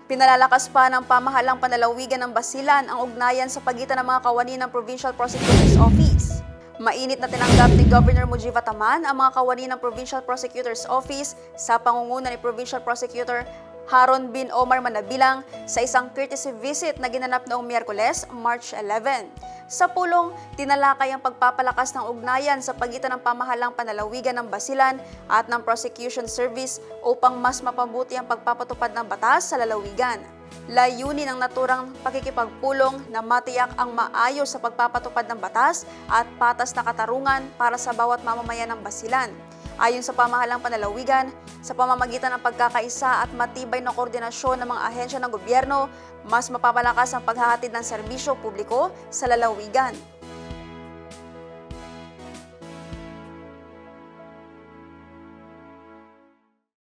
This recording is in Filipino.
Pinalalakas pa ng pamahalang panlalawigan ng Basilan ang ugnayan sa pagitan ng mga kawani ng Provincial Prosecutor's Office. Mainit na tinanggap ni Governor Mujiba Taman ang mga kawani ng Provincial Prosecutor's Office sa pangunguna ni Provincial Prosecutor Haron bin Omar Manabilang sa isang courtesy visit na ginanap noong Miyerkules, March 11. Sa pulong, tinalakay ang pagpapalakas ng ugnayan sa pagitan ng pamahalang panlalawigan ng Basilan at ng Prosecution Service upang mas mapabuti ang pagpapatupad ng batas sa lalawigan. Layunin ng naturang pakikipagpulong na matiyak ang maayos sa pagpapatupad ng batas at patas na katarungan para sa bawat mamamayan ng Basilan. Ayon sa pamahalang panlalawigan, sa pamamagitan ng pagkakaisa at matibay na koordinasyon ng mga ahensya ng gobyerno, mas mapapalakas ang paghahatid ng serbisyo publiko sa lalawigan.